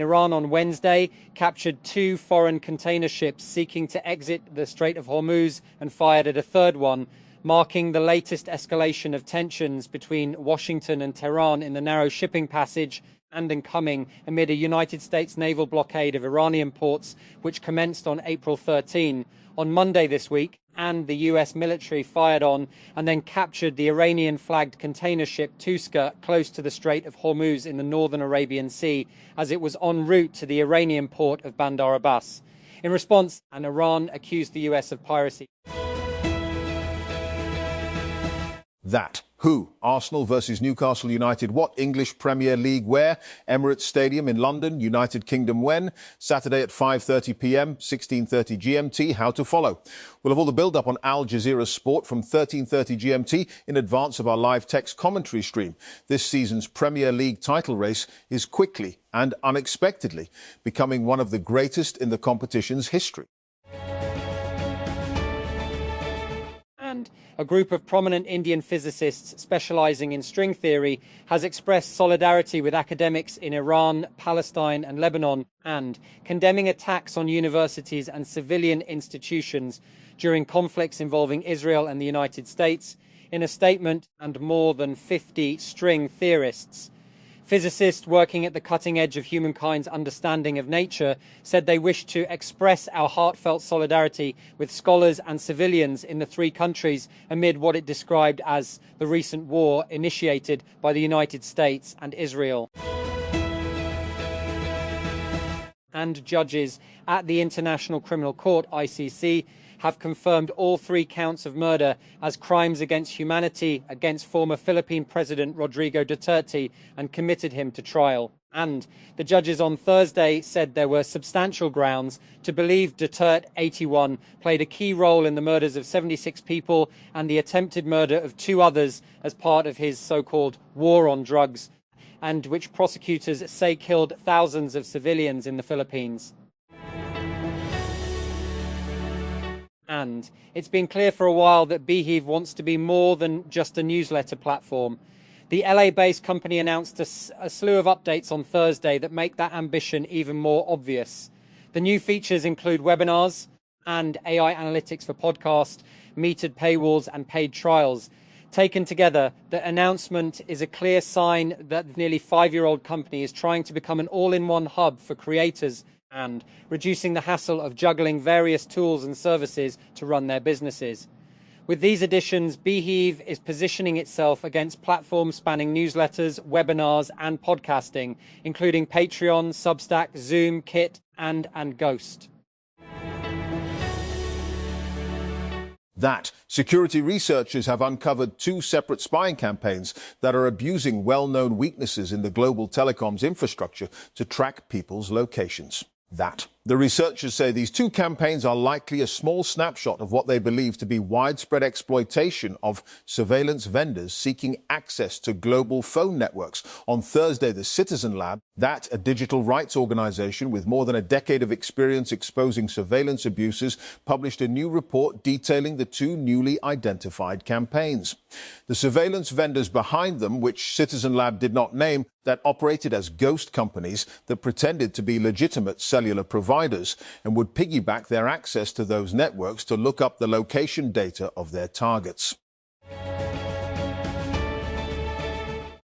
in Iran on Wednesday captured 2 foreign container ships seeking to exit the Strait of Hormuz and fired at a third one, marking the latest escalation of tensions between Washington and Tehran in the narrow shipping passage and coming amid a United States naval blockade of Iranian ports, which commenced on April 13. On Monday this week, and the US military fired on and then captured the Iranian-flagged container ship Tuska close to the Strait of Hormuz in the northern Arabian Sea, as it was en route to the Iranian port of Bandar Abbas. In response, Iran accused the US of piracy. That. Who? Arsenal versus Newcastle United. What? English Premier League where? Emirates Stadium in London. United Kingdom when? Saturday at 5:30 p.m, 16:30 GMT. How to follow? We'll have all the build-up on Al Jazeera Sport from 13:30 GMT in advance of our live text commentary stream. This season's Premier League title race is quickly and unexpectedly becoming one of the greatest in the competition's history. And a group of prominent Indian physicists specializing in string theory has expressed solidarity with academics in Iran, Palestine and Lebanon, and condemning attacks on universities and civilian institutions during conflicts involving Israel and the United States, in a statement. And more than 50 string theorists, physicists working at the cutting edge of humankind's understanding of nature, said they wish to express our heartfelt solidarity with scholars and civilians in the 3 countries amid what it described as the recent war initiated by the United States and Israel. And judges at the International Criminal Court, ICC, have confirmed all 3 counts of murder as crimes against humanity against former Philippine President Rodrigo Duterte and committed him to trial. And the judges on Thursday said there were substantial grounds to believe Duterte, 81, played a key role in the murders of 76 people and the attempted murder of 2 others as part of his so-called war on drugs, and which prosecutors say killed thousands of civilians in the Philippines. And it's been clear for a while that Pehel wants to be more than just a newsletter platform. The LA-based company announced a slew of updates on Thursday that make that ambition even more obvious. The new features include webinars and AI analytics for podcasts, metered paywalls and paid trials. Taken together, the announcement is a clear sign that the nearly 5-year-old company is trying to become an all-in-one hub for creators and reducing the hassle of juggling various tools and services to run their businesses. With these additions, Pehel is positioning itself against platforms spanning newsletters, webinars and podcasting, including Patreon, Substack, Zoom, Kit and Ghost. That. Security researchers have uncovered 2 separate spying campaigns that are abusing well-known weaknesses in the global telecoms infrastructure to track people's locations. That. The researchers say these 2 campaigns are likely a small snapshot of what they believe to be widespread exploitation of surveillance vendors seeking access to global phone networks. On Thursday, the Citizen Lab, a digital rights organization with more than a decade of experience exposing surveillance abuses, published a new report detailing the 2 newly identified campaigns. The surveillance vendors behind them, which Citizen Lab did not name, that operated as ghost companies that pretended to be legitimate cellular providers and would piggyback their access to those networks to look up the location data of their targets.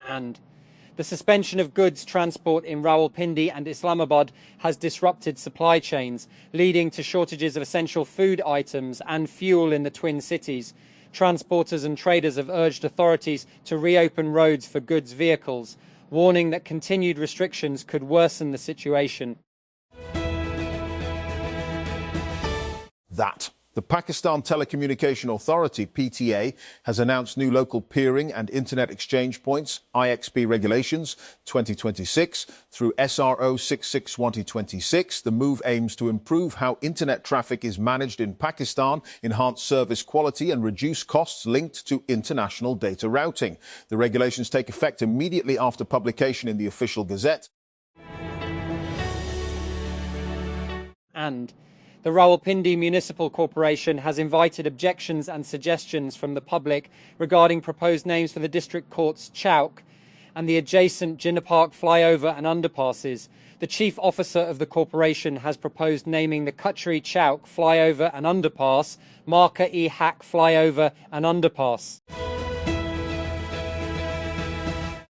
And the suspension of goods transport in Rawalpindi and Islamabad has disrupted supply chains, leading to shortages of essential food items and fuel in the twin cities. Transporters and traders have urged authorities to reopen roads for goods vehicles, warning that continued restrictions could worsen the situation. That. The Pakistan Telecommunication Authority, PTA, has announced new local peering and internet exchange points, IXP regulations 2026 through SRO 661-2026. The move aims to improve how internet traffic is managed in Pakistan, enhance service quality and reduce costs linked to international data routing. The regulations take effect immediately after publication in the official Gazette. And the Rawalpindi Municipal Corporation has invited objections and suggestions from the public regarding proposed names for the district court's Chowk and the adjacent Jinnah Park flyover and underpasses. The chief officer of the corporation has proposed naming the Kachari Chowk flyover and underpass Marka-e-Haq flyover and underpass.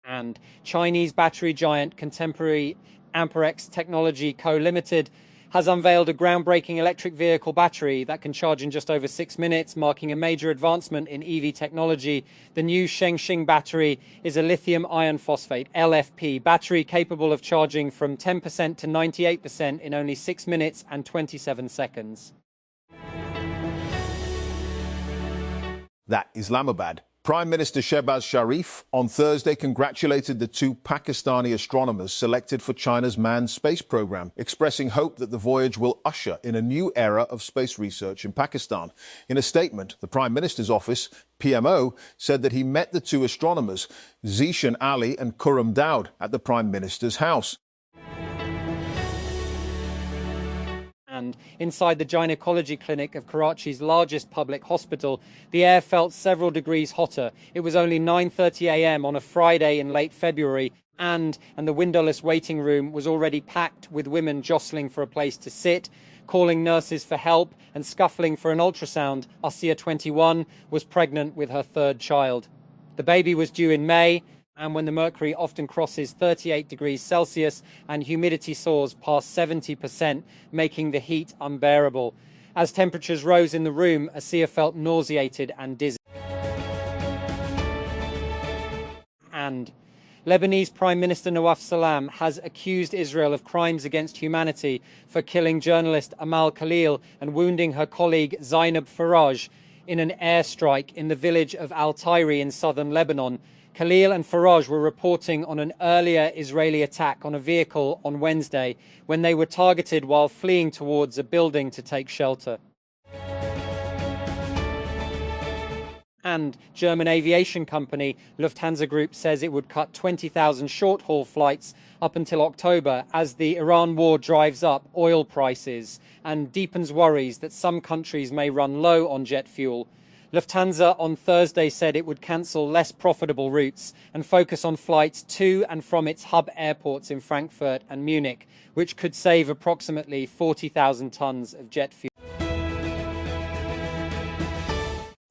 And Chinese battery giant Contemporary Amperex Technology Co. Limited has unveiled a groundbreaking electric vehicle battery that can charge in just over 6 minutes, marking a major advancement in EV technology. The new Shengxing battery is a lithium iron phosphate LFP battery capable of charging from 10% to 98% in only 6 minutes and 27 seconds. That Islamabad. Prime Minister Shehbaz Sharif on Thursday congratulated the two Pakistani astronomers selected for China's manned space program, expressing hope that the voyage will usher in a new era of space research in Pakistan. In a statement, the Prime Minister's office, PMO, said that he met the two astronomers, Zishan Ali and Khurram Daud, at the Prime Minister's house. And inside the gynecology clinic of Karachi's largest public hospital, the air felt several degrees hotter. It was only 9:30 a.m. on a Friday in late February, and the windowless waiting room was already packed with women jostling for a place to sit, calling nurses for help and scuffling for an ultrasound. Asiya, 21, was pregnant with her third child. The baby was due in May, and when the mercury often crosses 38 degrees Celsius and humidity soars past 70%, making the heat unbearable. As temperatures rose in the room, Asiya felt nauseated and dizzy. And Lebanese Prime Minister Nawaf Salam has accused Israel of crimes against humanity for killing journalist Amal Khalil and wounding her colleague Zainab Faraj in an airstrike in the village of Al-Tairi in southern Lebanon. Khalil and Faraj were reporting on an earlier Israeli attack on a vehicle on Wednesday when they were targeted while fleeing towards a building to take shelter. And German aviation company Lufthansa Group says it would cut 20,000 short-haul flights up until October as the Iran war drives up oil prices and deepens worries that some countries may run low on jet fuel. Lufthansa on Thursday said it would cancel less profitable routes and focus on flights to and from its hub airports in Frankfurt and Munich, which could save approximately 40,000 tons of jet fuel.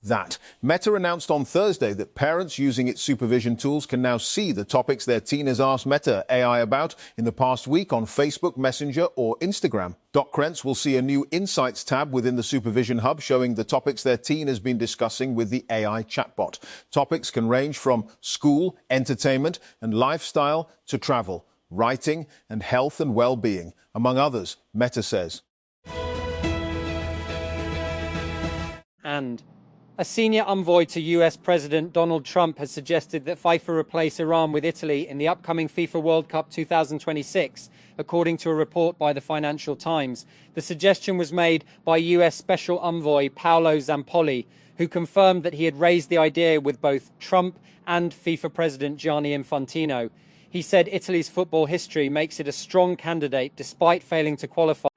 That. Meta announced on Thursday that parents using its supervision tools can now see the topics their teen has asked Meta AI about in the past week on Facebook, Messenger or Instagram. Doc Krentz will see a new Insights tab within the Supervision Hub showing the topics their teen has been discussing with the AI chatbot. Topics can range from school, entertainment and lifestyle to travel, writing and health and well-being, among others, Meta says. And a senior envoy to US President Donald Trump has suggested that FIFA replace Iran with Italy in the upcoming FIFA World Cup 2026, according to a report by the Financial Times. The suggestion was made by US Special Envoy Paolo Zampolli, who confirmed that he had raised the idea with both Trump and FIFA President Gianni Infantino. He said Italy's football history makes it a strong candidate despite failing to qualify.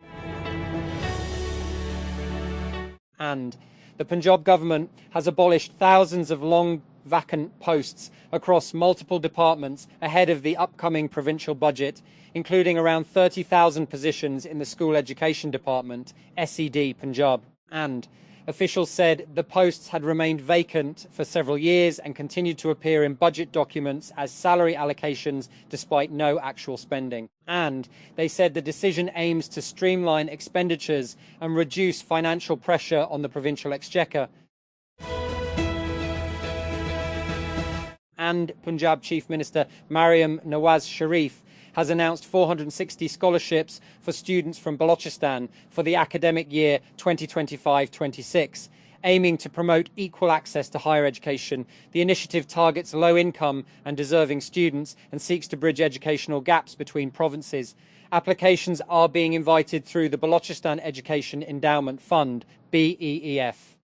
And the Punjab government has abolished thousands of long vacant posts across multiple departments ahead of the upcoming provincial budget, including around 30,000 positions in the School Education Department, SED Punjab. And officials said the posts had remained vacant for several years and continued to appear in budget documents as salary allocations despite no actual spending. And they said the decision aims to streamline expenditures and reduce financial pressure on the provincial exchequer. And Punjab Chief Minister Mariam Nawaz Sharif has announced 460 scholarships for students from Balochistan for the academic year 2025-26. Aiming to promote equal access to higher education, the initiative targets low-income and deserving students and seeks to bridge educational gaps between provinces. Applications are being invited through the Balochistan Education Endowment Fund, BEEF.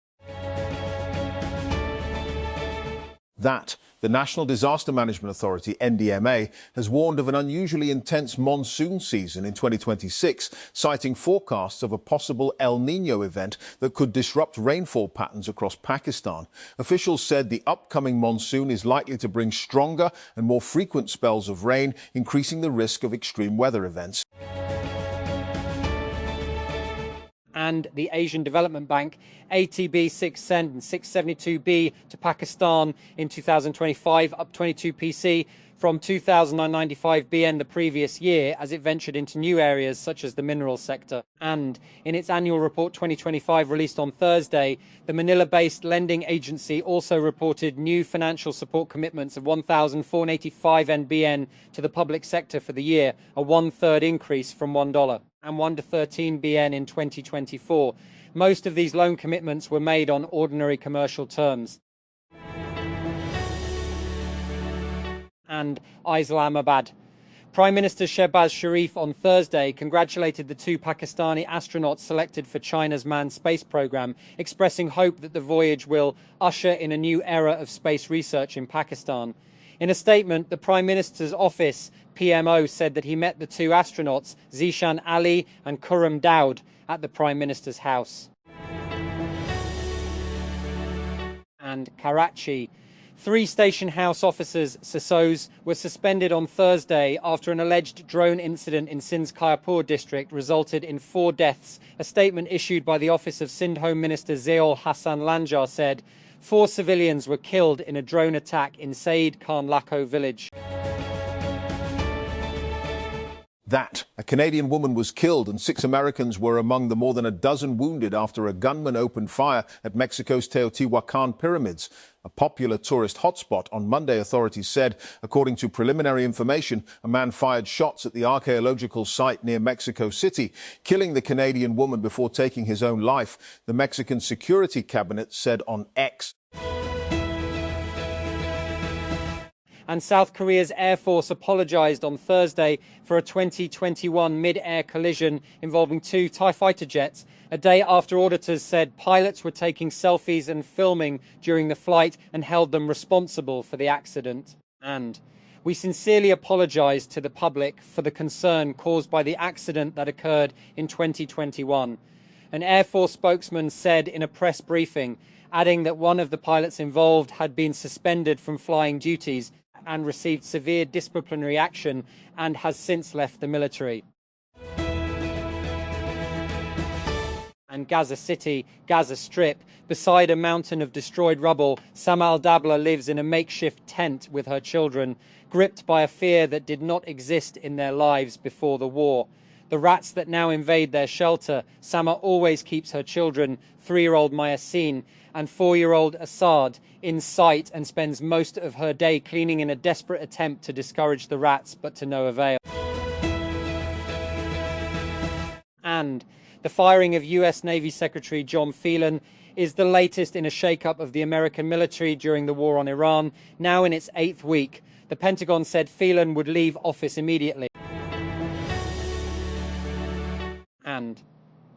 That. The National Disaster Management Authority, NDMA, has warned of an unusually intense monsoon season in 2026, citing forecasts of a possible El Niño event that could disrupt rainfall patterns across Pakistan. Officials said the upcoming monsoon is likely to bring stronger and more frequent spells of rain, increasing the risk of extreme weather events. And the Asian Development Bank ATB 6 672B to Pakistan in 2025, up 22 PC from 2,095 BN the previous year as it ventured into new areas such as the mineral sector. And in its annual report 2025 released on Thursday, the Manila-based lending agency also reported new financial support commitments of 1,485 NBN to the public sector for the year, a one-third increase from $1 and 1 to 13 BN in 2024. Most of these loan commitments were made on ordinary commercial terms. And Islamabad. Prime Minister Shehbaz Sharif on Thursday congratulated the two Pakistani astronauts selected for China's manned space program, expressing hope that the voyage will usher in a new era of space research in Pakistan. In a statement, the Prime Minister's office, PMO, said that he met the two astronauts, Zishan Ali and Khurram Daud, at the Prime Minister's house. And Karachi. 3 station house officers, SSOs, were suspended on Thursday after an alleged drone incident in Sindh's Khairpur district resulted in 4 deaths. A statement issued by the office of Sindh Home Minister Ziaul Hassan Lanjar said 4 civilians were killed in a drone attack in Saeed Khan Lakho village. A Canadian woman was killed and 6 Americans were among the more than a dozen wounded after a gunman opened fire at Mexico's Teotihuacan pyramids, a popular tourist hotspot. On Monday, authorities said, according to preliminary information, a man fired shots at the archaeological site near Mexico City, killing the Canadian woman before taking his own life, the Mexican Security Cabinet said on X. And South Korea's Air Force apologized on Thursday for a 2021 mid-air collision involving 2 TIE fighter jets, a day after auditors said pilots were taking selfies and filming during the flight and held them responsible for the accident. And we sincerely apologize to the public for the concern caused by the accident that occurred in 2021. An Air Force spokesman said in a press briefing, adding that one of the pilots involved had been suspended from flying duties and received severe disciplinary action and has since left the military. And Gaza City, Gaza Strip, beside a mountain of destroyed rubble, Samal Dabla lives in a makeshift tent with her children, gripped by a fear that did not exist in their lives before the war. The rats that now invade their shelter, Sama always keeps her children, 3-year-old Mayasin and 4-year-old Assad, in sight and spends most of her day cleaning in a desperate attempt to discourage the rats, but to no avail. And the firing of US Navy Secretary John Phelan is the latest in a shakeup of the American military during the war on Iran, now in its 8th week. The Pentagon said Phelan would leave office immediately. And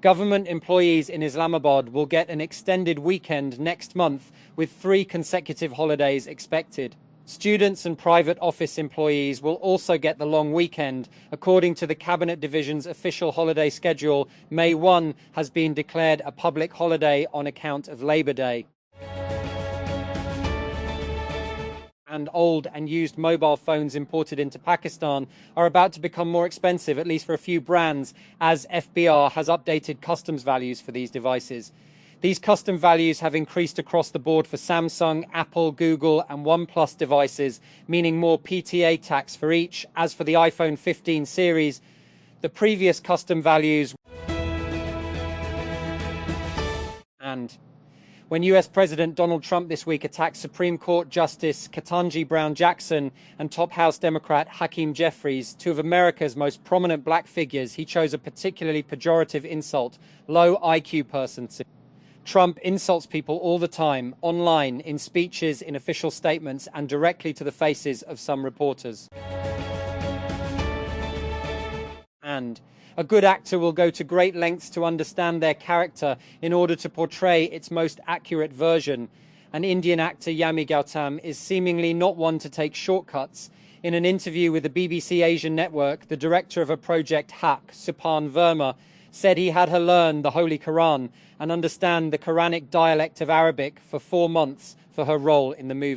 government employees in Islamabad will get an extended weekend next month with 3 consecutive holidays expected. Students and private office employees will also get the long weekend. According to the Cabinet Division's official holiday schedule, May 1 has been declared a public holiday on account of Labor Day. And old and used mobile phones imported into Pakistan are about to become more expensive, at least for a few brands, as FBR has updated customs values for these devices. These custom values have increased across the board for Samsung, Apple, Google and OnePlus devices, meaning more PTA tax for each. As for the iPhone 15 series, the previous custom values. And when US President Donald Trump this week attacked Supreme Court Justice Ketanji Brown Jackson and top House Democrat Hakeem Jeffries, 2 of America's most prominent black figures, he chose a particularly pejorative insult, low IQ person. Trump insults people all the time, online, in speeches, in official statements, and directly to the faces of some reporters. And a good actor will go to great lengths to understand their character in order to portray its most accurate version. and Indian actor Yami Gautam is seemingly not one to take shortcuts. In an interview with the BBC Asian network, the director of a project Hack, Supan Verma, said he had her learn the Holy Quran and understand the Quranic dialect of Arabic for 4 months for her role in the movie.